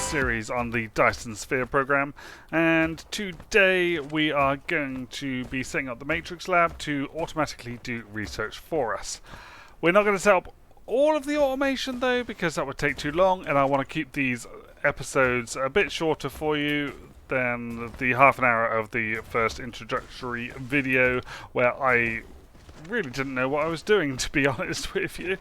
series on the Dyson Sphere Program, and today we are going to be setting up the Matrix Lab to automatically do research for us. We're not going to set up all of the automation though, because that would take too long, and I want to keep these episodes a bit shorter for you than the half an hour of the first introductory video where I really didn't know what I was doing, to be honest with you.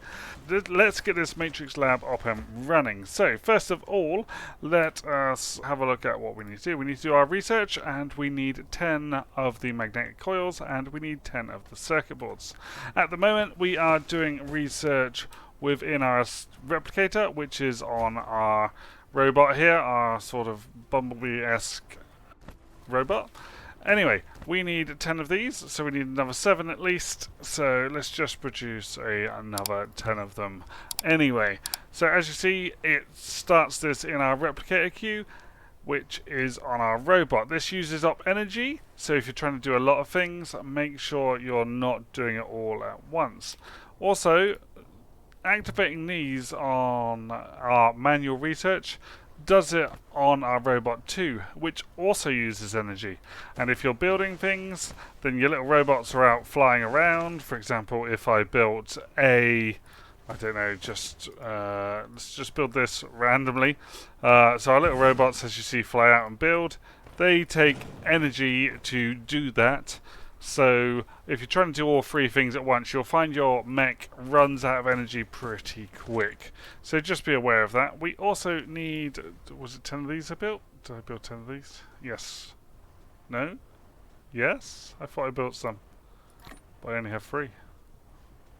Let's get this Matrix Lab up and running. So first of all, let us have a look at what we need to do. We need to do our research, and we need 10 of the magnetic coils, and we need 10 of the circuit boards. At the moment we are doing research within our replicator, which is on our robot here, our sort of Bumblebee-esque robot. Anyway, we need 10 of these, so we need another 7 at least, so let's just produce another 10 of them anyway. So as you see, it starts this in our replicator queue, which is on our robot. This uses up energy, so if you're trying to do a lot of things, make sure you're not doing it all at once. Also, activating these on our manual research does it on our robot too, which also uses energy. And if you're building things, then your little robots are out flying around. For example, if I built I don't know, let's just build this randomly. So our little robots, as you see, fly out and build. They take energy to do that. So if you're trying to do all three things at once, you'll find your mech runs out of energy pretty quick. So just be aware of that. We also need, was it 10 of these I built? Did I build 10 of these? Yes. No? Yes? I thought I built some. But I only have 3.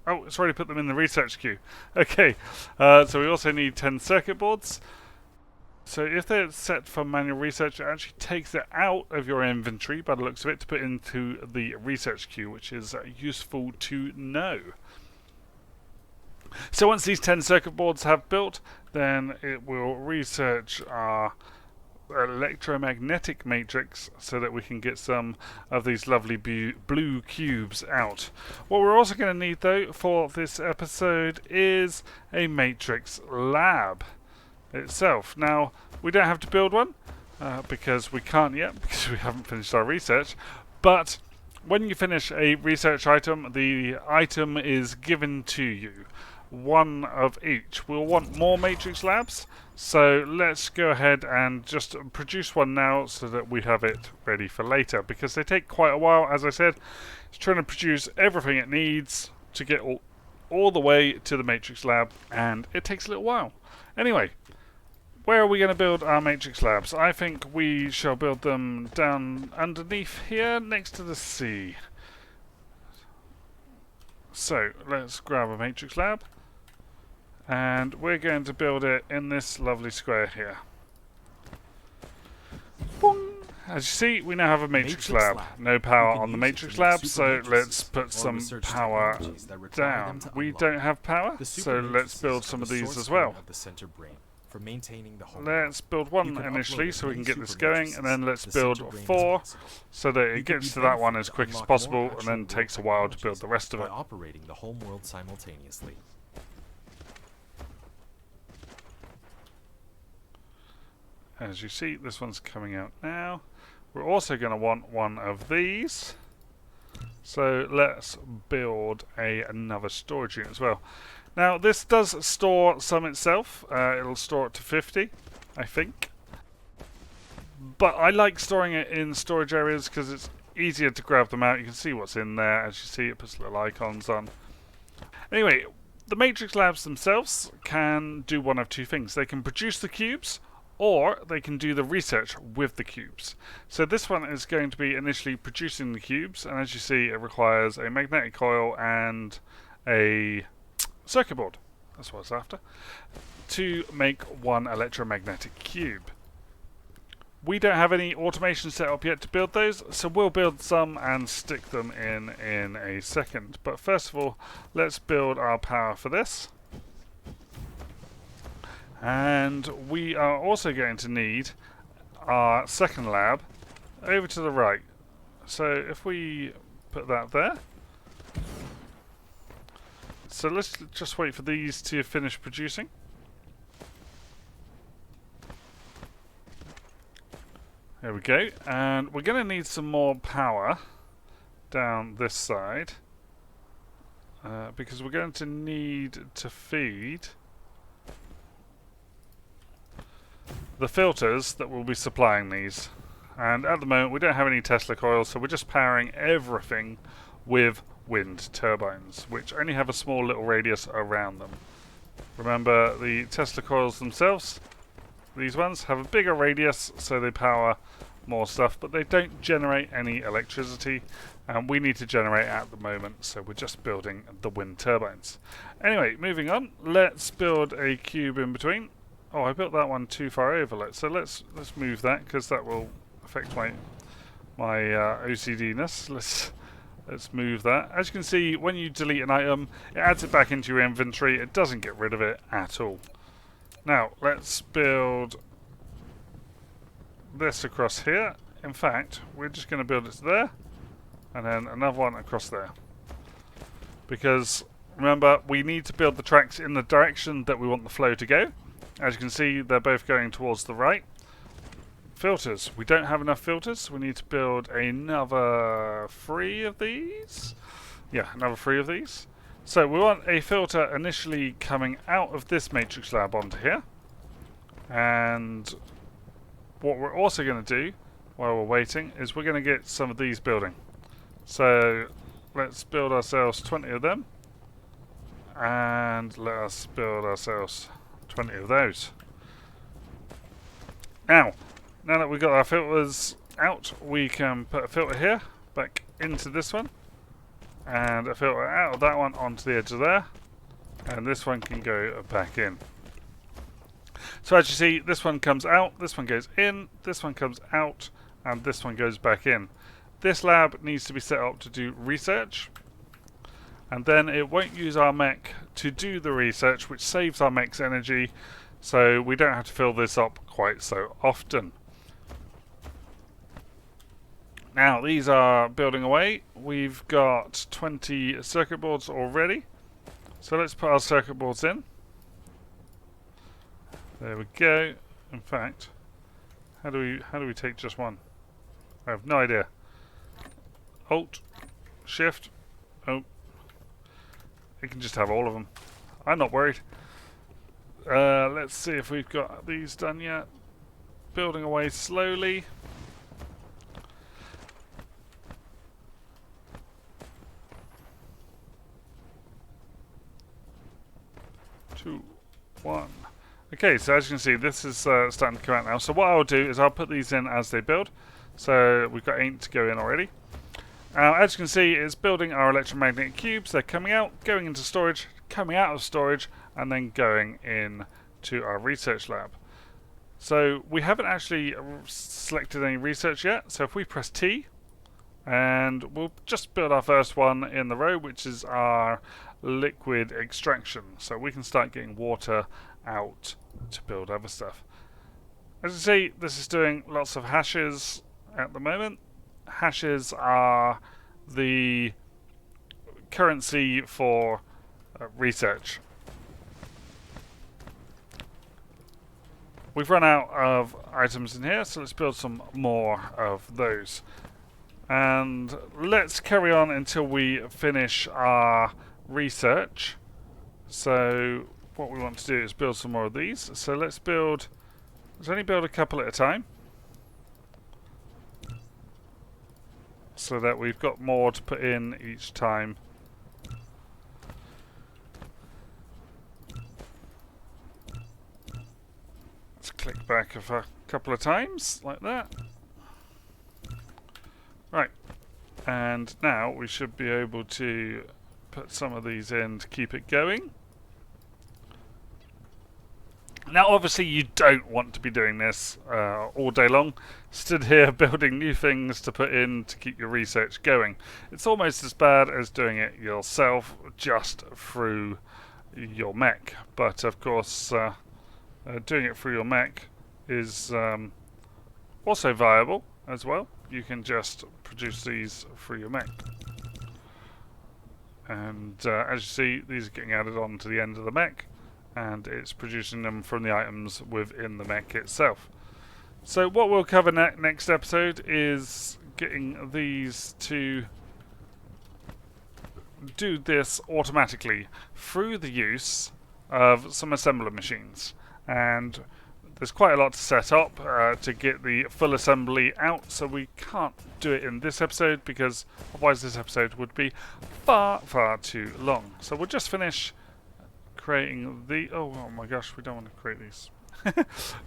Oh, it's already put them in the research queue. Okay, so we also need 10 circuit boards. So if they're set for manual research, it actually takes it out of your inventory by the looks of it to put into the research queue, which is useful to know. So once these 10 circuit boards have built, then it will research our electromagnetic matrix so that we can get some of these lovely blue cubes out. What we're also going to need though for this episode is a matrix lab itself. Now, we don't have to build one because we can't yet, because we haven't finished our research, but when you finish a research item, the item is given to you. One of each. We'll want more matrix labs, so let's go ahead and just produce one now so that we have it ready for later, because they take quite a while. As I said, it's trying to produce everything it needs to get all the way to the matrix lab, and it takes a little while. Anyway, where are we going to build our matrix labs? I think we shall build them down underneath here next to the sea. So let's grab a matrix lab, and we're going to build it in this lovely square here. Boom. As you see, we now have a matrix lab. No power on the matrix lab, so let's put some power down. We don't have power, so let's build some of these as well. For maintaining the whole. Let's build one initially so we can get this going, and then let's build 4 so that it gets to that one as quick as possible, and then takes a while to build the rest of it. Operating the home world simultaneously. As you see, this one's coming out now. We're also going to want one of these, so let's build another storage unit as well. Now, this does store some itself. It'll store it to 50, I think. But I like storing it in storage areas because it's easier to grab them out. You can see what's in there. As you see, it puts little icons on. Anyway, the matrix labs themselves can do one of two things. They can produce the cubes, or they can do the research with the cubes. So this one is going to be initially producing the cubes, and as you see, it requires a magnetic coil and a circuit board, that's what it's after, to make one electromagnetic cube. We don't have any automation set up yet to build those, so we'll build some and stick them in a second. But first of all, let's build our power for this. And we are also going to need our second lab over to the right. So if we put that there, So let's just wait for these to finish producing. There we go. And we're going to need some more power down this side. Because we're going to need to feed the filters that will be supplying these. And at the moment we don't have any Tesla coils, so we're just powering everything with wind turbines, which only have a small little radius around them. Remember, the Tesla coils themselves, these ones, have a bigger radius, so they power more stuff, but they don't generate any electricity, and we need to generate at the moment, so we're just building the wind turbines. Anyway, moving on, let's build a cube in between. Oh, I built that one too far over, so let's move that, because that will affect my OCD-ness. Let's move that. As you can see, when you delete an item, it adds it back into your inventory. It doesn't get rid of it at all. Now, let's build this across here. In fact, we're just going to build it to there, and then another one across there. Because, remember, we need to build the tracks in the direction that we want the flow to go. As you can see, they're both going towards the right. Filters. We don't have enough filters. We need to build another 3 of these. Yeah, another 3 of these. So we want a filter initially coming out of this matrix lab onto here. And what we're also going to do while we're waiting is we're going to get some of these building. So let's build ourselves 20 of them. And let us build ourselves 20 of those. Now that we've got our filters out, we can put a filter here, back into this one, and a filter out of that one onto the edge of there, and this one can go back in. So as you see, this one comes out, this one goes in, this one comes out, and this one goes back in. This lab needs to be set up to do research, and then it won't use our mech to do the research, which saves our mech's energy, so we don't have to fill this up quite so often. Now, these are building away. We've got 20 circuit boards already, so let's put our circuit boards in. There we go. In fact, how do we take just one? I have no idea. Alt, Shift. Oh, we can just have all of them. I'm not worried. Let's see if we've got these done yet. Building away slowly. Two, one. Okay, so as you can see, this is starting to come out now. So what I'll do is I'll put these in as they build. So we've got 8 to go in already. As you can see, it's building our electromagnetic cubes. They're coming out, going into storage, coming out of storage, and then going in to our research lab. So we haven't actually selected any research yet. So if we press T, and we'll just build our first one in the row, which is our liquid extraction. So we can start getting water out to build other stuff. As you see, this is doing lots of hashes at the moment. Hashes are the currency for research. We've run out of items in here, so let's build some more of those. And let's carry on until we finish our research. So what we want to do is build some more of these. So let's only build a couple at a time, so that we've got more to put in each time. Let's click back a couple of times, like that. Right, and now we should be able to put some of these in to keep it going. Now obviously you don't want to be doing this all day long, stood here building new things to put in to keep your research going. It's almost as bad as doing it yourself just through your mech, but of course doing it through your mech is also viable as well. You can just produce these through your mech. And as you see, these are getting added on to the end of the mech, and it's producing them from the items within the mech itself. So what we'll cover next episode is getting these to do this automatically through the use of some assembler machines. And there's quite a lot to set up to get the full assembly out, so we can't do it in this episode because otherwise this episode would be far too long. So we'll just finish creating the... oh my gosh, we don't want to create these.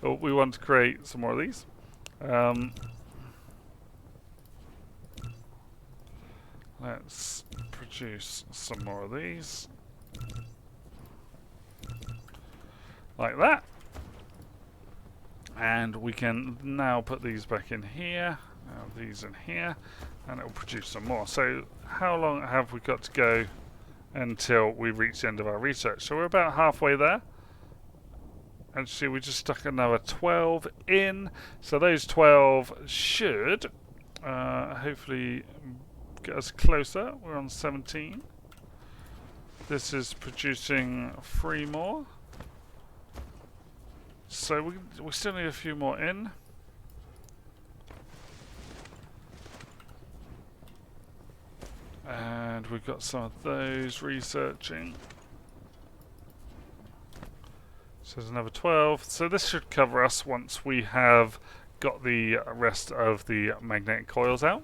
We want to create some more of these. Let's produce some more of these. Like that. And we can now put these back in here, these in here, and it will produce some more. So how long have we got to go until we reach the end of our research? So we're about halfway there. And see, we just stuck another 12 in. So those 12 should hopefully get us closer. We're on 17. This is producing 3 more. So we still need a few more in. And we've got some of those researching. So there's another 12. So this should cover us once we have got the rest of the magnetic coils out.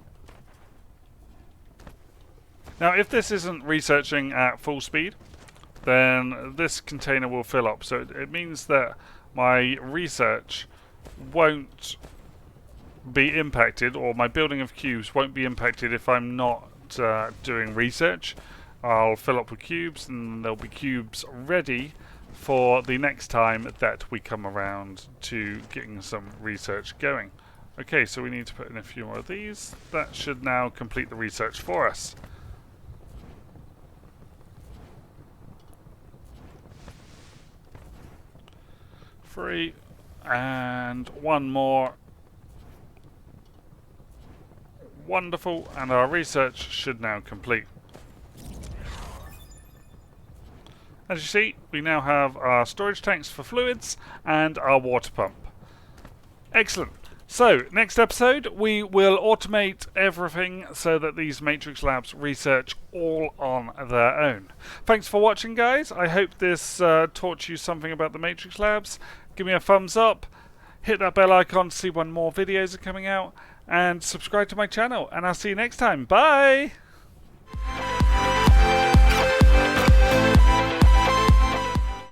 Now if this isn't researching at full speed, then this container will fill up. So it means that my research won't be impacted, or my building of cubes won't be impacted if I'm not doing research. I'll fill up with cubes and there'll be cubes ready for the next time that we come around to getting some research going. Okay, so we need to put in a few more of these. That should now complete the research for us. Three, and one more. Wonderful, and our research should now complete. As you see, we now have our storage tanks for fluids and our water pump. Excellent. So, next episode, we will automate everything so that these Matrix Labs research all on their own. Thanks for watching, guys. I hope this taught you something about the Matrix Labs. Give me a thumbs up, hit that bell icon to see when more videos are coming out, and subscribe to my channel. And I'll see you next time. Bye!